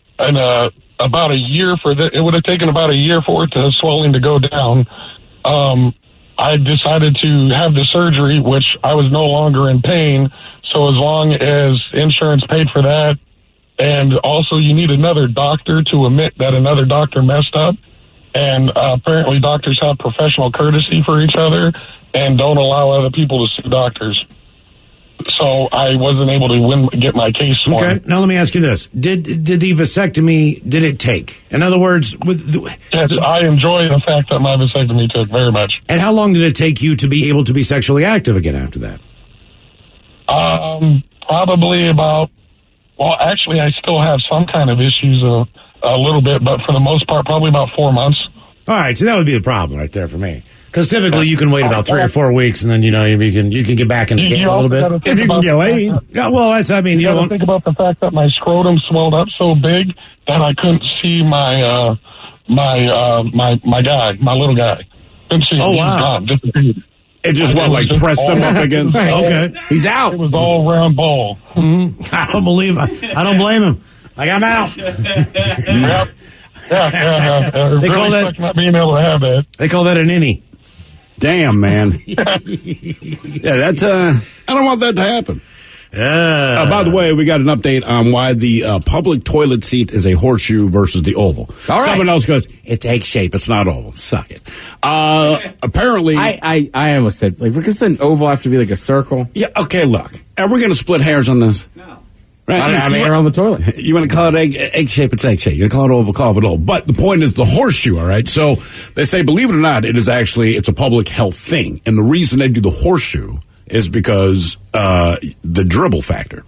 P: about a year for it would have taken about a year for it to swelling to go down. I decided to have the surgery, which I was no longer in pain. So as long as insurance paid for that, and also you need another doctor to admit that another doctor messed up, and apparently doctors have professional courtesy for each other and don't allow other people to sue doctors. So I wasn't able to get my case won.
I: Okay, now let me ask you this. Did the vasectomy, did it take? In other words...
P: Yes, I enjoy the fact that my vasectomy took very much.
I: And how long did it take you to be able to be sexually active again after that?
P: Probably about... Well, actually, I still have some kind of issues a little bit, but for the most part, probably about 4 months.
I: All right, so that would be the problem right there for me. Because typically you can wait about 3 or 4 weeks, and then you can get back in the game a little bit.
H: If you can get laid.
I: Yeah, well, that's, I mean,
P: you don't think about the fact that my scrotum swelled up so big that I couldn't see my guy, my little guy. Couldn't see him.
I: Oh, wow.
P: He's gone, disappeared.
H: It just pressed him up again.
I: Okay, he's out.
P: It was all round ball.
I: Mm-hmm. I don't believe. I don't blame him. Like, I'm out.
P: Yep. Yeah.
I: They call that
P: not being able to have that.
I: They call that an innie.
H: Damn, man. Yeah, that's I don't want that to happen. By the way, we got an update on why the public toilet seat is a horseshoe versus the oval.
E: All right.
H: Someone else goes, it's egg shape, it's not oval. Suck it. Apparently,
E: I almost said, like, because an oval have to be like a circle.
H: Yeah. Okay. Look, are we going to split hairs on this?
E: No.
H: Right.
E: I don't have hair on the toilet.
H: You want to call it egg shape? It's egg shape. You want to call it oval? Call it oval. But the point is the horseshoe. All right. So they say, believe it or not, it's a public health thing, and the reason they do the horseshoe is because the dribble factor.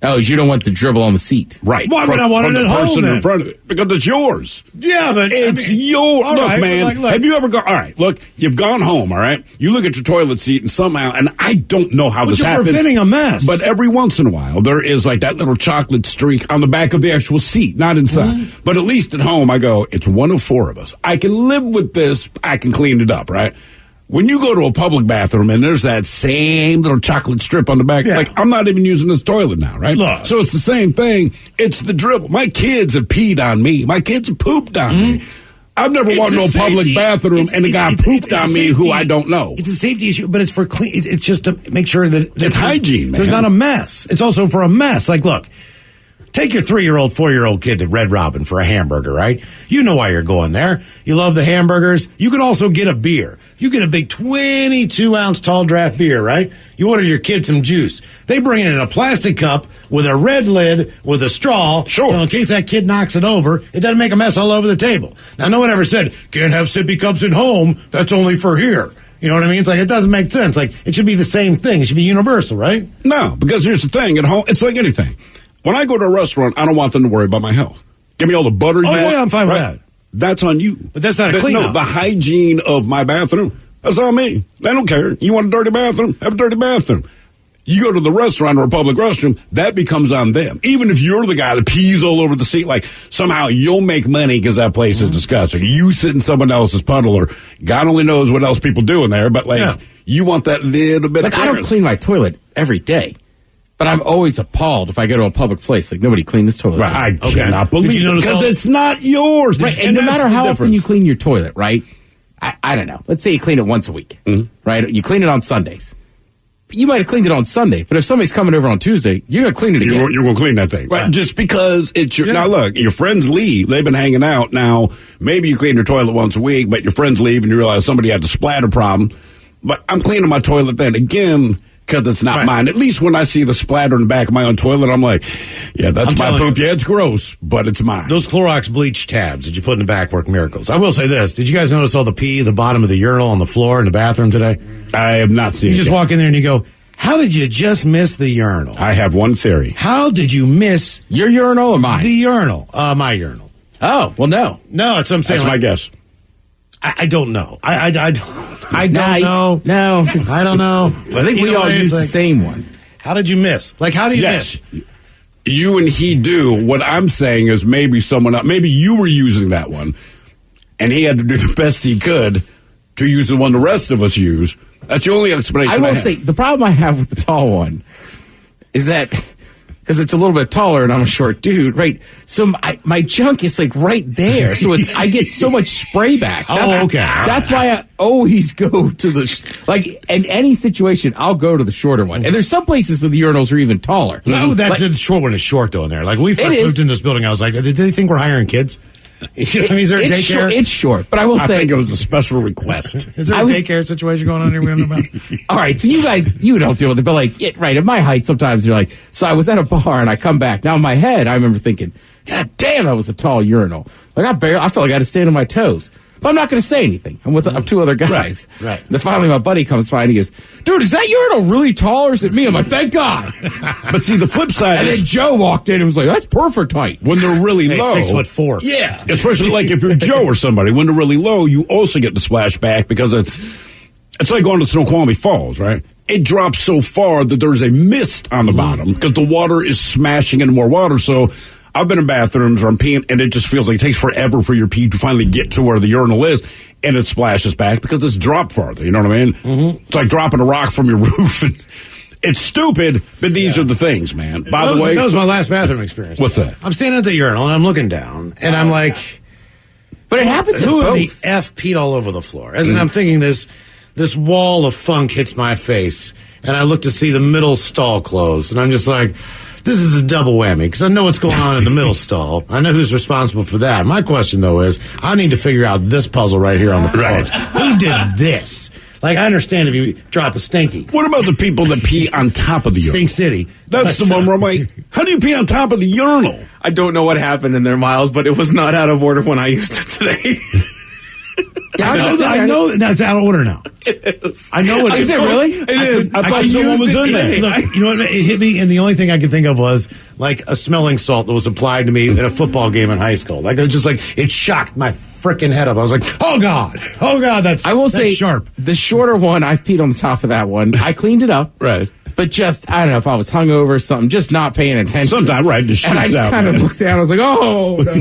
E: Oh, you don't want the dribble on the seat.
H: Right.
I: Why would I want it at home,
H: in front of it? Because it's yours.
I: Yeah, but...
H: It's yours. Look,
I: right,
H: man,
I: look.
H: have you ever gone... All right, look, you've gone home, all right? You look at your toilet seat and somehow... And I don't know how this happens.
I: You're preventing a mess.
H: But every once in a while, there is like that little chocolate streak on the back of the actual seat, not inside. Mm-hmm. But at least at home, I go, it's one of 4 of us. I can live with this. I can clean it up, right? When you go to a public bathroom and there's that same little chocolate strip on the back, like, I'm not even using this toilet now, right?
I: Look.
H: So it's the same thing. It's the dribble. My kids have peed on me. My kids have pooped on me. I've never walked into a public bathroom and a guy pooped on me who I don't know.
I: It's a safety issue, but it's for clean. It's just to make sure that
H: it's hygiene, man.
I: There's not a mess. It's also for a mess. Like, look, Take your 3-year-old, 4-year-old kid to Red Robin for a hamburger, right? You know why you're going there. You love the hamburgers. You can also get a beer. You get a big 22-ounce tall draft beer, right? You order your kid some juice. They bring it in a plastic cup with a red lid with a straw.
H: Sure.
I: So in case that kid knocks it over, it doesn't make a mess all over the table. Now, no one ever said, can't have sippy cups at home. That's only for here. You know what I mean? It's like, it doesn't make sense. Like, it should be the same thing. It should be universal, right?
H: No, because here's the thing. At home, it's like anything. When I go to a restaurant, I don't want them to worry about my health. Give me all the butter you want.
I: Yeah, I'm fine with that.
H: That's on you.
I: But that's not a clean
H: No,
I: up.
H: the hygiene of my bathroom, that's on me. They don't care. You want a dirty bathroom? Have a dirty bathroom. You go to the restaurant or a public restroom, that becomes on them. Even if you're the guy that pees all over the seat, like somehow you'll make money because that place is disgusting. You sit in someone else's puddle, or God only knows what else people do in there, but you want that little bit of
E: I don't clean my toilet every day. But I'm always appalled if I go to a public place. Like, nobody cleaned this toilet.
H: Right, I cannot believe it, because it's not yours.
E: Right, and no matter how often you clean your toilet, right? I don't know. Let's say you clean it once a week, right? You clean it on Sundays. You might have cleaned it on Sunday, but if somebody's coming over on Tuesday, you're going to clean it again.
H: You're going to clean that thing. Right. Just because it's your... Now, look, your friends leave. They've been hanging out. Now, maybe you clean your toilet once a week, but your friends leave and you realize somebody had a splatter problem. But I'm cleaning my toilet then again... because it's not mine. At least when I see the splatter in the back of my own toilet, I'm like, yeah, that's my poop. Yeah, it's gross, but it's mine.
I: Those Clorox bleach tabs that you put in the back work miracles. I will say this. Did you guys notice all the pee, the bottom of the urinal on the floor in the bathroom today?
H: I have not seen it.
I: You just walk in there and you go, how did you just miss the urinal?
H: I have one theory.
I: How did you miss...
E: Your urinal or mine?
I: The urinal. My urinal.
E: Oh, well, no.
I: No, that's what I'm saying.
H: That's my guess.
I: I don't know. I don't know.
E: No.
I: I don't know.
E: I think we all use the same one.
I: How did you miss? Like, how do you miss?
H: You and he do. What I'm saying is maybe someone else, maybe you were using that one, and he had to do the best he could to use the one the rest of us use. That's the only explanation
E: I will say, the problem I have with the tall one is that... because it's a little bit taller and I'm a short dude, right? So my junk is like right there. So I get so much spray back. That's why I always go to in any situation, I'll go to the shorter one. And there's some places that the urinals are even taller.
I: No, the short one is short though in there. Like when we first moved in this building, I was like, did they think we're hiring kids? Is there a daycare?
E: It's short, but I will say...
H: I think it was a special request.
I: Is there a daycare situation going on here we don't know about?
E: All right, so you guys, you don't deal with it, but right, at my height, sometimes you're like, so I was at a bar and I come back. Now in my head, I remember thinking, God damn, that was a tall urinal. Like I felt like I had to stand on my toes. But I'm not going to say anything. I'm with two other guys.
I: Right.
E: Then finally my buddy comes by and he goes, dude, is that urinal really tall or is it me? I'm like, thank God.
H: But see, the flip side
E: and
H: is...
E: then Joe walked in and was like, that's perfect height.
H: When they're really low...
I: 6'4".
H: Yeah. Especially like if you're Joe or somebody. When they're really low, you also get the splash back because it's like going to Snoqualmie Falls, right? It drops so far that there's a mist on the bottom because the water is smashing into more water. So... I've been in bathrooms where I'm peeing, and it just feels like it takes forever for your pee to finally get to where the urinal is, and it splashes back because it's dropped farther. You know what I mean? Mm-hmm. It's like dropping a rock from your roof. And it's stupid, but these are the things, man. By the way...
I: That was my last bathroom experience.
H: What's that?
I: I'm standing at the urinal, and I'm looking down, and I'm like...
E: But it happens
I: Who
E: in
I: in
E: both.
I: the F peed all over the floor? As in, I'm thinking this wall of funk hits my face, and I look to see the middle stall closed, and I'm just like... This is a double whammy because I know what's going on in the middle stall. I know who's responsible for that. My question, though, is I need to figure out this puzzle right here on the floor.
H: Right.
I: Who did this? Like, I understand if you drop a stinky.
H: What about the people that pee on top of the urinal?
I: Stink City.
H: That's the one where I'm like, how do you pee on top of the urinal?
K: I don't know what happened in there, Miles, but it was not out of order when I used it today.
I: I know that's out of order now.
K: It is.
I: I know it is.
K: Is it really? It is.
H: I thought someone was in there.
I: Look, you know what? It hit me, and the only thing I could think of was like a smelling salt that was applied to me in a football game in high school. Like it just it shocked my freaking head up. I was like, oh god, that's.
E: I will say,
I: sharp.
E: The shorter one, I've peed on the top of that one. I cleaned it up,
H: right.
E: But just, I don't know if I was hungover or something, just not paying attention.
H: Sometimes, right, just shoots
E: and I just
H: out.
E: kind of looked down. I was like, oh, no.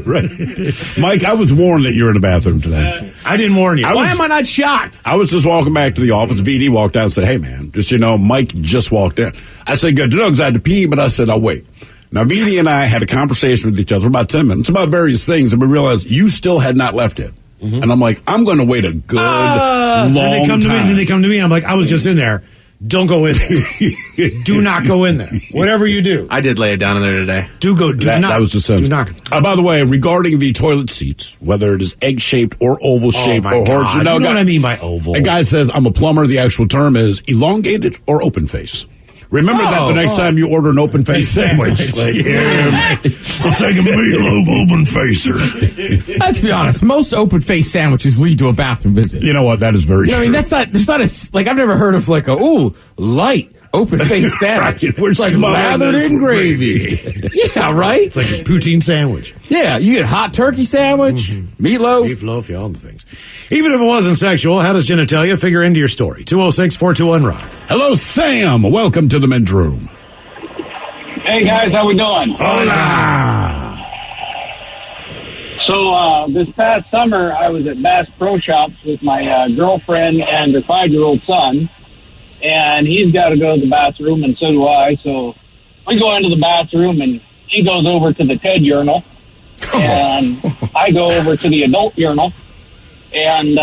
H: Right. Mike, I was warned that you were in the bathroom today.
I: I didn't warn you.
K: Why am I not shocked?
H: I was just walking back to the office. VD walked out and said, hey, man, just, Mike just walked in. I said, good to know because I had to pee, but I said, I'll wait. Now, VD and I had a conversation with each other for about 10 minutes about various things, and we realized you still had not left yet. Mm-hmm. And I'm like, I'm going to wait a good long
I: then they come
H: time.
I: to me, and I'm like, I was just in there. don't go in there. Do not go in there. Whatever you do.
K: I did lay it down in there today.
H: That was the sense. By the way, regarding the toilet seats, whether it is egg-shaped or oval-shaped or horseshoe.
I: You know what I mean by oval?
H: A guy says, I'm a plumber. The actual term is elongated or open face. Remember that the next time you order an open face sandwich. Like, I'll take a meatloaf open facer.
E: Let's be honest. Most open face sandwiches lead to a bathroom visit.
H: You know what? That is very true.
E: I mean, there's not a, like, I've never heard of like light open face sandwich.
H: Right. We're
E: it's like lathered in gravy. Yeah, right?
I: It's like a poutine sandwich.
E: Yeah, you get hot turkey sandwich, meatloaf.
I: Meatloaf, yeah, all the things. Even if it wasn't sexual, how does genitalia figure into your story? 206-421-ROCK.
H: Hello, Sam. Welcome to the men's room.
Q: Hey, guys. How we doing?
H: Hola.
Q: So, this past summer, I was at Bass Pro Shops with my girlfriend and her 5-year-old son. And he's got to go to the bathroom, and so do I. So we go into the bathroom, and he goes over to the Ted urinal. And I go over to the adult urinal. And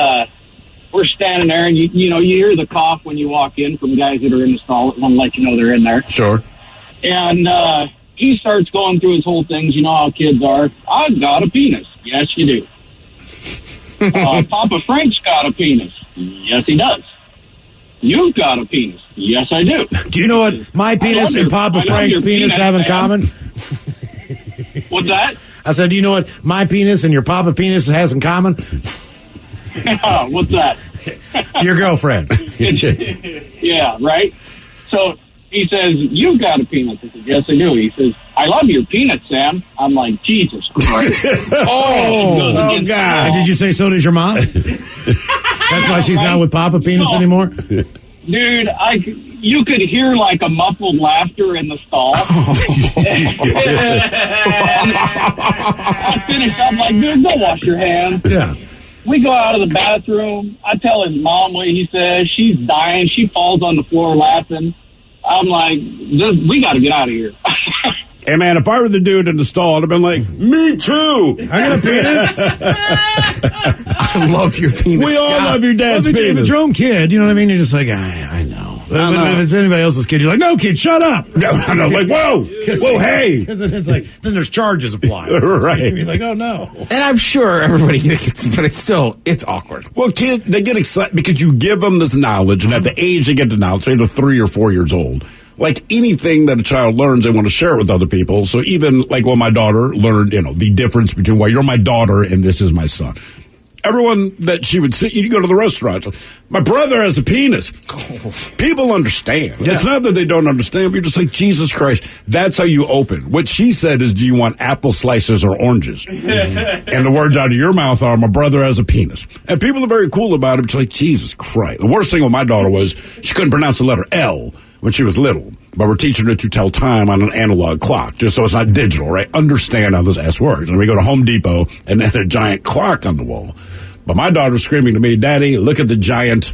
Q: we're standing there, and, you know, you hear the cough when you walk in from guys that are in the stall that want to let you know they're in there.
H: Sure.
Q: And he starts going through his whole things. You know how kids are. I've got a penis. Yes, you do. Papa Frank's got a penis. Yes, he does. You've got a penis. Yes, I do.
I: Do you know what my penis and Papa Frank's penis have in common?
Q: What's that?
I: I said, do you know what my penis and your Papa penis has in common?
Q: What's that?
I: Your girlfriend.
Q: Yeah, right? So he says, you've got a penis. I said, yes, I do. He says, I love your penis, Sam. I'm like, Jesus Christ.
I: Oh, God. Did you say so does your mom? That's why she's not with Papa Penis anymore?
Q: Dude, you could hear like a muffled laughter in the stall. I finished up like, dude, go wash your hands.
I: Yeah.
Q: We go out of the bathroom. I tell his mom what he says. She's dying. She falls on the floor laughing. I'm like, we got to get out of here.
H: Hey, man, if I were the dude in the stall, I'd have been like, me too.
I: I got a penis.
E: I love your penis.
H: We all love your dad's penis.
I: If it's your own kid, you know what I mean? You're just like, I know. But if it's anybody else's kid, you're like, no, kid, shut up.
H: No, like, whoa, hey.
I: Because it's like, then there's charges applied.
H: Right.
I: You're like, oh, no.
E: And I'm sure everybody gets, but it's awkward.
H: Well, kid, they get excited because you give them this knowledge, and at the age they get the knowledge, say they're 3 or 4 years old. Like anything that a child learns, they want to share it with other people. So even like when my daughter learned, you know, the difference between, well, you're my daughter and this is my son. Everyone that she would see, you go to the restaurant, my brother has a penis. People understand. Yeah. It's not that they don't understand, but you're just like, Jesus Christ, that's how you open. What she said is, do you want apple slices or oranges? And the words out of your mouth are, my brother has a penis. And people are very cool about it. It's like, Jesus Christ. The worst thing with my daughter was she couldn't pronounce the letter L when she was little, but we're teaching her to tell time on an analog clock, just so it's not digital, right? Understand how those S words. And we go to Home Depot, and then a giant clock on the wall. But my daughter's screaming to me, Daddy, look at the giant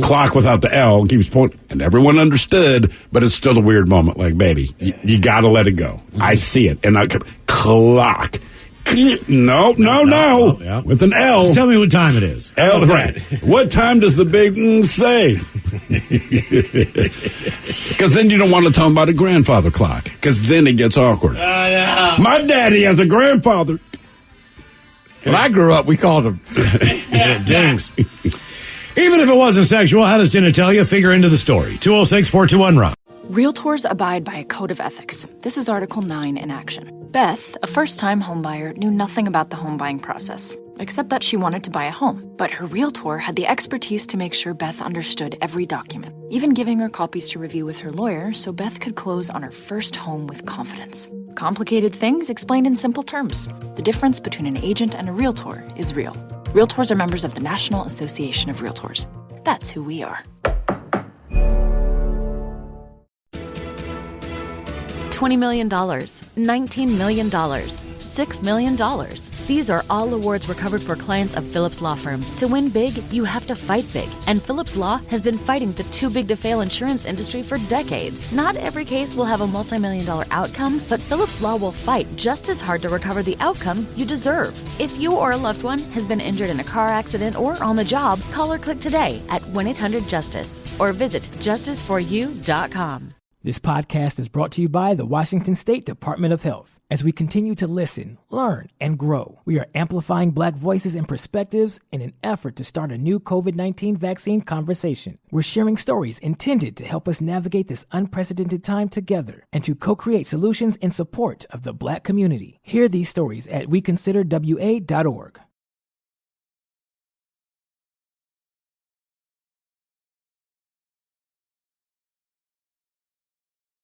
H: clock without the L, and keeps pointing. And everyone understood, but it's still a weird moment. Like, baby, you got to let it go. I see it. And I kept, clock. No.
I: Yeah.
H: With an L.
I: Just tell me what time it is.
H: L, right. What time does the big say? Because then you don't want to tell them about a grandfather clock, because then it gets awkward.
Q: Yeah.
H: My daddy has a grandfather.
E: When I grew up, we called him
I: dings. Even if it wasn't sexual, how does genitalia figure into the story? 206-421-ROCK.
D: Realtors abide by a code of ethics. This is Article 9 in action. Beth, a first-time homebuyer, knew nothing about the home buying process, except that she wanted to buy a home. But her realtor had the expertise to make sure Beth understood every document, even giving her copies to review with her lawyer so Beth could close on her first home with confidence. Complicated things explained in simple terms. The difference between an agent and a realtor is real. Realtors are members of the National Association of Realtors. That's who we are. $20 million, $19 million, $6 million. These are all awards recovered for clients of Phillips Law Firm. To win big, you have to fight big. And Phillips Law has been fighting the too big to fail insurance industry for decades. Not every case will have a multi-million-dollar outcome, but Phillips Law will fight just as hard to recover the outcome you deserve. If you or a loved one has been injured in a car accident or on the job, call or click today at 1-800-JUSTICE or visit justiceforyou.com.
L: This podcast is brought to you by the Washington State Department of Health. As we continue to listen, learn, and grow, we are amplifying Black voices and perspectives in an effort to start a new COVID-19 vaccine conversation. We're sharing stories intended to help us navigate this unprecedented time together and to co-create solutions in support of the Black community. Hear these stories at weconsiderwa.org.